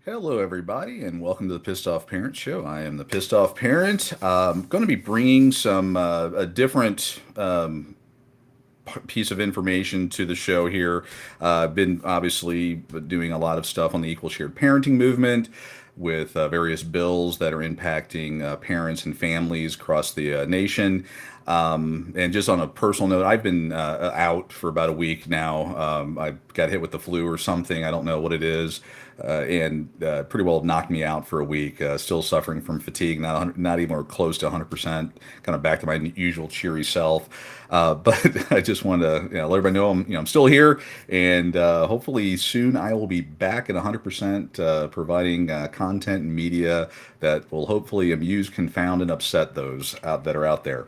Hello, everybody, and welcome to the Pissed Off Parent Show. I am the Pissed Off Parent. Going to be bringing some a different piece of information to the show here. I've been obviously doing a lot of stuff on the equal shared parenting movement with various bills that are impacting parents and families across the nation. And just on a personal note, I've been out for about a week now. I got hit with the flu or something. I don't know what it is. And pretty well knocked me out for a week. Still suffering from fatigue, not even close to 100%. Kind of back to my usual cheery self. But I just wanted to let everybody know I'm still here, and hopefully soon I will be back at 100% providing content and media that will hopefully amuse, confound, and upset those that are out there.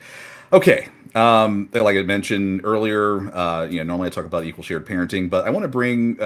Okay. Like I mentioned earlier, normally I talk about equal shared parenting, but I want to bring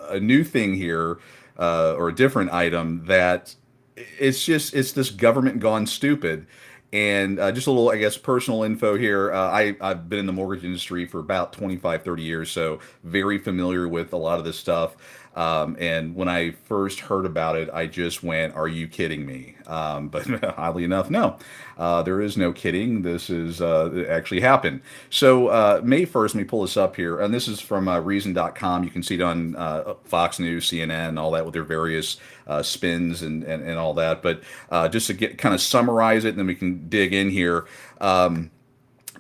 a new thing here, or a different item that it's this government gone stupid. And just a little, I guess, personal info here. I've been in the mortgage industry for about 25, 30 years, so very familiar with a lot of this stuff. And when I first heard about it, I just went, "Are you kidding me?" But oddly enough, no, there is no kidding. This is it actually happened. So May 1st, let me pull this up here, and this is from Reason.com. You can see it on Fox News, CNN, all that with their various spins and all that. But just to get kind of summarize it, and then we can dig in here.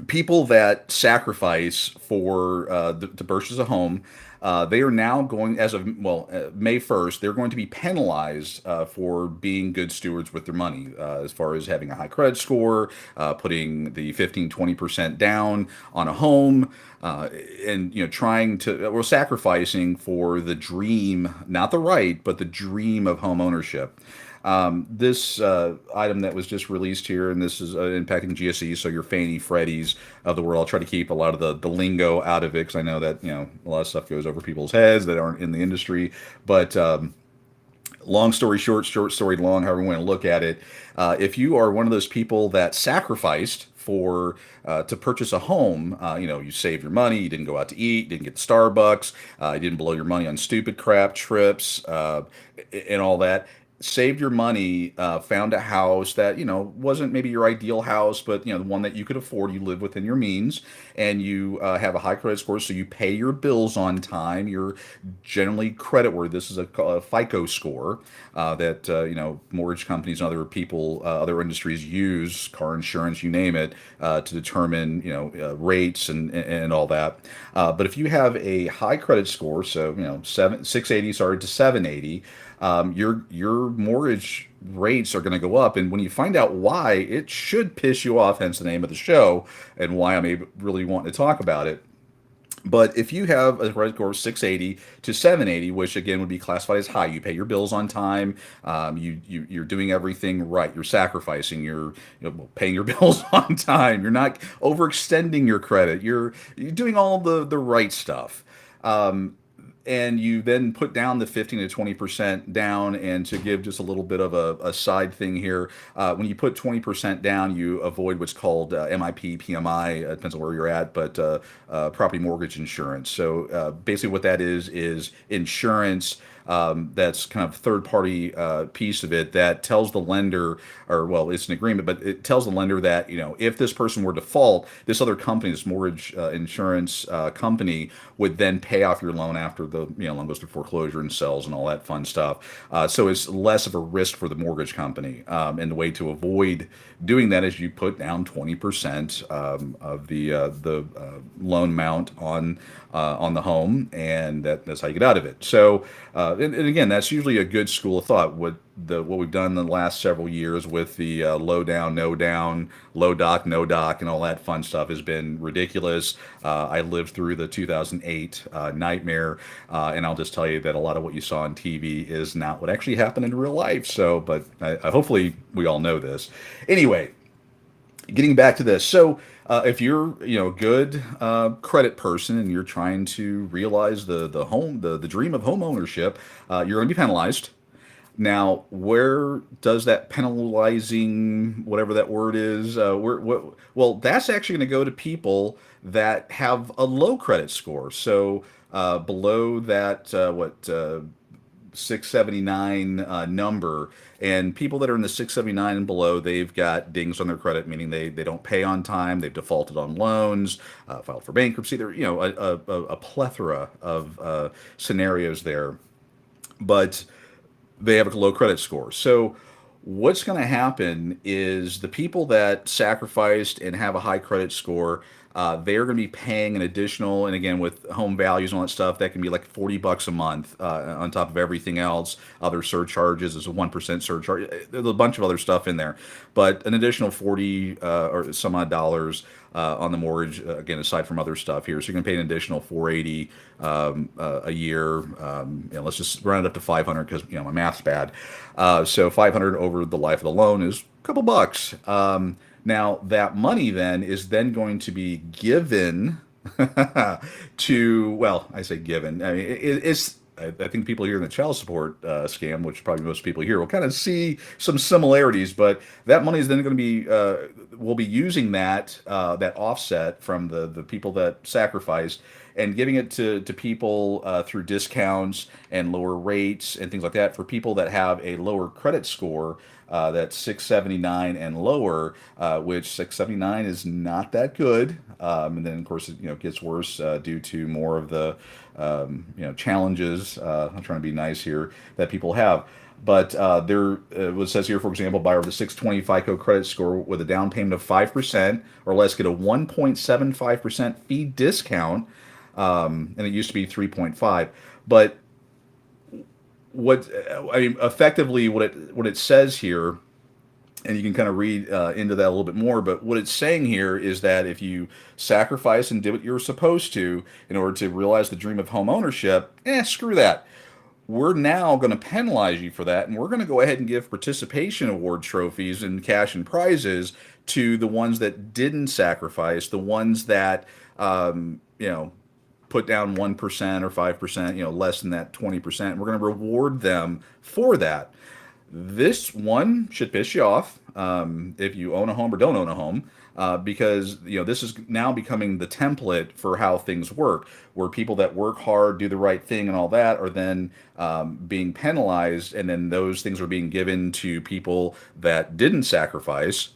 People that sacrifice for to purchase a home, they are now going, as of May 1st, they're going to be penalized for being good stewards with their money, as far as having a high credit score, putting the 15-20% down on a home, and trying to, or sacrificing for the dream, not the right, but the dream of home ownership. This item that was just released here, and this is impacting GSEs, so your Fannie Freddies of the world. I'll try to keep a lot of the lingo out of it because I know that a lot of stuff goes over people's heads that aren't in the industry. But long story short, short story long, however you want to look at it, if you are one of those people that sacrificed for to purchase a home, you saved your money, you didn't go out to eat, didn't get Starbucks, you didn't blow your money on stupid crap trips, and all that, saved your money, found a house that wasn't maybe your ideal house, but the one that you could afford. You live within your means, and you have a high credit score, so you pay your bills on time. You're generally creditworthy. This is a FICO score that mortgage companies and other people, other industries use, car insurance, you name it, to determine rates and all that. But if you have a high credit score, so 680, sorry, to 780, your mortgage rates are going to go up. And when you find out why, it should piss you off, hence the name of the show and why I'm really wanting to talk about it. But if you have a credit score of 680 to 780, which again would be classified as high, you pay your bills on time, you're doing everything right, you're sacrificing, you're paying your bills on time, you're not overextending your credit, you're doing all the right stuff. And you then put down the 15 to 20% down. And to give just a little bit of a side thing here, when you put 20% down, you avoid what's called MIP, PMI, depends on where you're at, but property mortgage insurance. So basically what that is insurance that's kind of third party piece of it that tells the lender, or well, it's an agreement, but it tells the lender that if this person were to default, this other company, this mortgage insurance company, would then pay off your loan after the loan goes to foreclosure and sells and all that fun stuff. So it's less of a risk for the mortgage company. And the way to avoid doing that is you put down 20% of the loan amount on the home, and that's how you get out of it. So, and again, that's usually a good school of thought. What the what we've done in the last several years with the low down, no down, low doc, no doc, and all that fun stuff has been ridiculous. I lived through the 2008 nightmare, and I'll just tell you that a lot of what you saw on TV is not what actually happened in real life. So, but hopefully we all know this. Anyway, getting back to this. So, if you're a good credit person and you're trying to realize the dream of home ownership, you're going to be penalized. Now, where does that penalizing, whatever that word is, well, that's actually going to go to people that have a low credit score. So below that, 679 number, and people that are in the 679 and below, they've got dings on their credit, meaning they don't pay on time, they've defaulted on loans, filed for bankruptcy. There, a plethora of scenarios there, but they have a low credit score. So what's going to happen is the people that sacrificed and have a high credit score, they're going to be paying an additional, and again with home values and all that stuff, that can be like $40 a month on top of everything else. Other surcharges is a 1% surcharge. There's a bunch of other stuff in there, but an additional 40 or some odd dollars on the mortgage, again aside from other stuff here. So you're going to pay an additional 480 a year. Let's just round it up to 500 because my math's bad. So 500 over the life of the loan is a couple bucks. Now that money then is then going to be given to, well, I say given. I mean, it's. I think people here in the child support scam, which probably most people here will kind of see some similarities, but that money is then going to be, we'll be using that offset from the people that sacrificed and giving it to people through discounts and lower rates and things like that for people that have a lower credit score. That's 679 and lower, which 679 is not that good. And then, of course, it gets worse due to more of the challenges. I'm trying to be nice here that people have. But what says here, for example, buyer with a 620 FICO credit score with a down payment of 5% or less get a 1.75% fee discount, and it used to be 3.5. But what I mean, effectively, what it says here, and you can kind of read into that a little bit more. But what it's saying here is that if you sacrifice and did what you were supposed to in order to realize the dream of home ownership, screw that. We're now going to penalize you for that, and we're going to go ahead and give participation award trophies and cash and prizes to the ones that didn't sacrifice, the ones that put down 1% or 5%, less than that 20%. We're going to reward them for that. This one should piss you off if you own a home or don't own a home, because this is now becoming the template for how things work, where people that work hard, do the right thing, and all that are then being penalized, and then those things are being given to people that didn't sacrifice,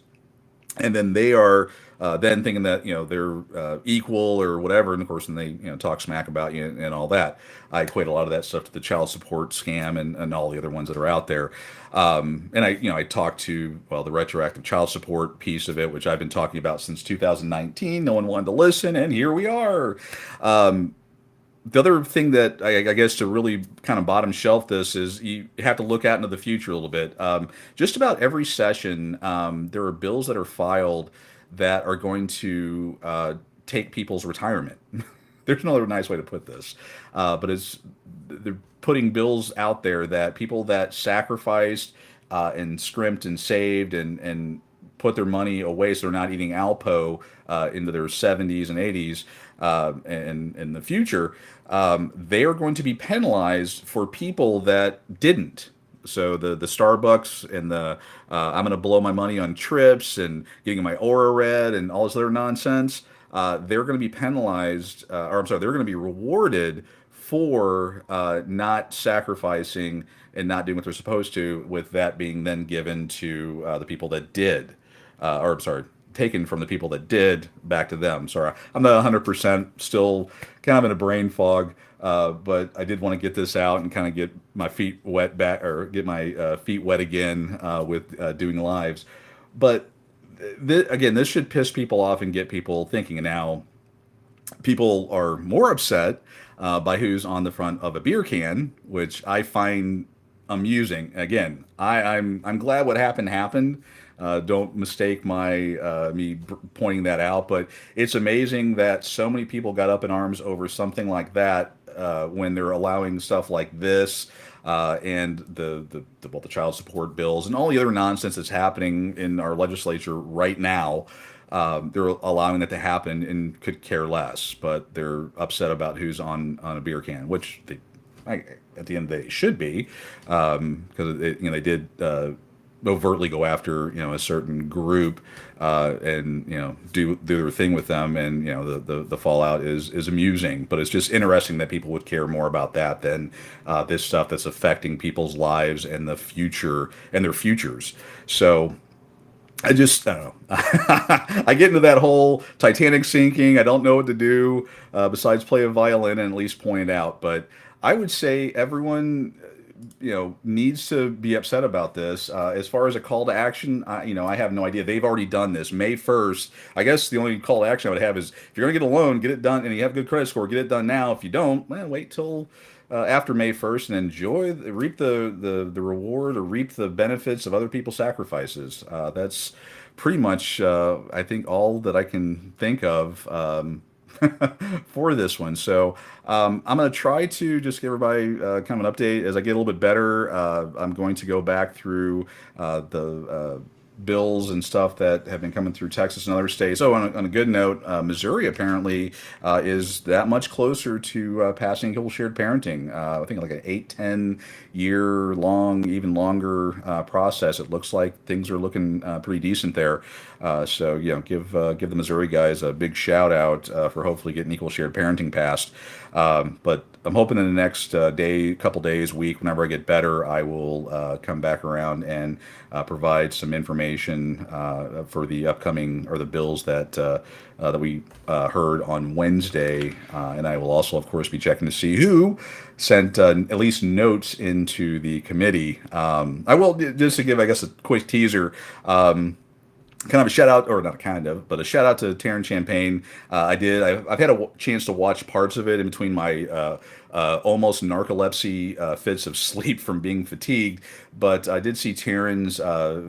and then they are then thinking that they're equal or whatever, and of course then they talk smack about you and all that. I equate a lot of that stuff to the child support scam and all the other ones that are out there. And I talked to the retroactive child support piece of it, which I've been talking about since 2019. No one wanted to listen, and here we are. The other thing that I guess to really kind of bottom shelf this is you have to look out into the future a little bit. Just about every session, there are bills that are filed that are going to take people's retirement. There's no other nice way to put this, but they're putting bills out there that people that sacrificed and scrimped and saved and put their money away so they're not eating Alpo into their 70s and 80s and in the future, they are going to be penalized for people that didn't. So the Starbucks and I'm going to blow my money on trips and getting my Aura Red and all this other nonsense, they're going to be penalized, or I'm sorry, they're going to be rewarded for not sacrificing and not doing what they're supposed to, with that being then given to the people that did, or I'm sorry, taken from the people that did back to them. Sorry, I'm not 100%, still kind of in a brain fog, but I did want to get this out and kind of get my feet wet back, or get my feet wet again with doing lives. But again, this should piss people off and get people thinking. And now people are more upset by who's on the front of a beer can, which I find amusing. Again, I'm glad what happened. Don't mistake my pointing that out, but it's amazing that so many people got up in arms over something like that when they're allowing stuff like this and the child support bills and all the other nonsense that's happening in our legislature right now. They're allowing that to happen and could care less, but they're upset about who's on a beer can, which at the end of the day should be, because they did overtly go after a certain group and do their thing with them, and the fallout is amusing, but it's just interesting that people would care more about that than this stuff that's affecting people's lives and the future and their futures. So I don't know. I get into that whole Titanic sinking. I don't know what to do besides play a violin and at least point it out. But I would say everyone, needs to be upset about this. As far as a call to action, I have no idea. They've already done this May 1st. I guess the only call to action I would have is if you're going to get a loan, get it done, and you have a good credit score, get it done now. If you don't, well, wait till after May 1st and reap the reward or reap the benefits of other people's sacrifices. That's pretty much, I think, all that I can think of for this one. So I'm going to try to just give everybody kind of an update as I get a little bit better. I'm going to go back through the bills and stuff that have been coming through Texas and other states. Oh, on a good note, Missouri apparently is that much closer to passing equal shared parenting. I think like an 8-10 year long, even longer process. It looks like things are looking pretty decent there. So give the Missouri guys a big shout out for hopefully getting equal shared parenting passed. But I'm hoping in the next couple days, week, whenever I get better, I will come back around and provide some information for the upcoming or the bills that we heard on Wednesday. And I will also, of course, be checking to see who sent at least notes into the committee. I will, just to give, I guess, a quick teaser. Kind of a shout out, or not kind of, but a shout out to Taryn Champagne. I've had a chance to watch parts of it in between my almost narcolepsy fits of sleep from being fatigued. But I did see Taryn's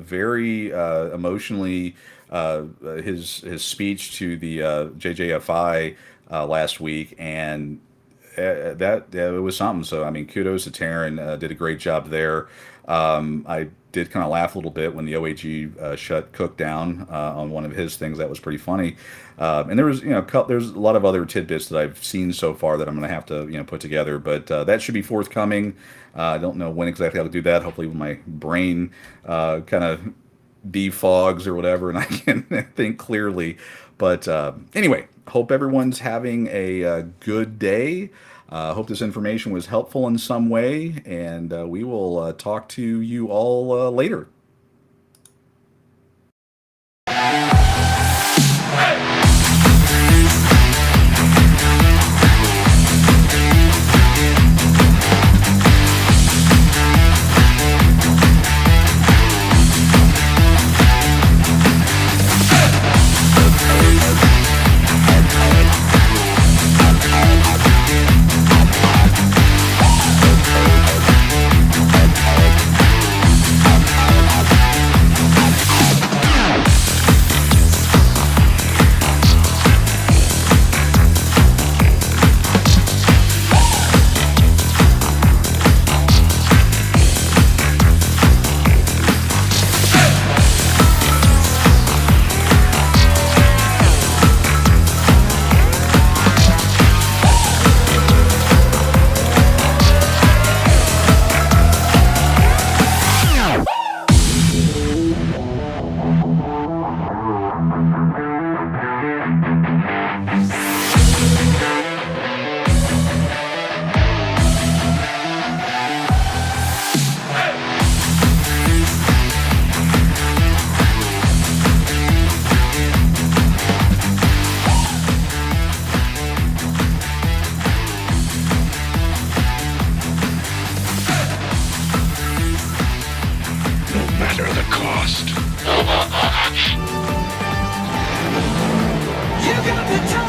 very emotionally his speech to the JJFI last week, and that it was something. So I mean, kudos to Taryn. Did a great job there. I did kind of laugh a little bit when the OAG shut Cook down on one of his things. That was pretty funny. And there was, there's a lot of other tidbits that I've seen so far that I'm going to have to, put together. But that should be forthcoming. I don't know when exactly I'll do that. Hopefully, when my brain kind of defogs or whatever, and I can think clearly. But anyway, hope everyone's having a good day. Hope this information was helpful in some way, and we will talk to you all later. Matter the cost. You got the time.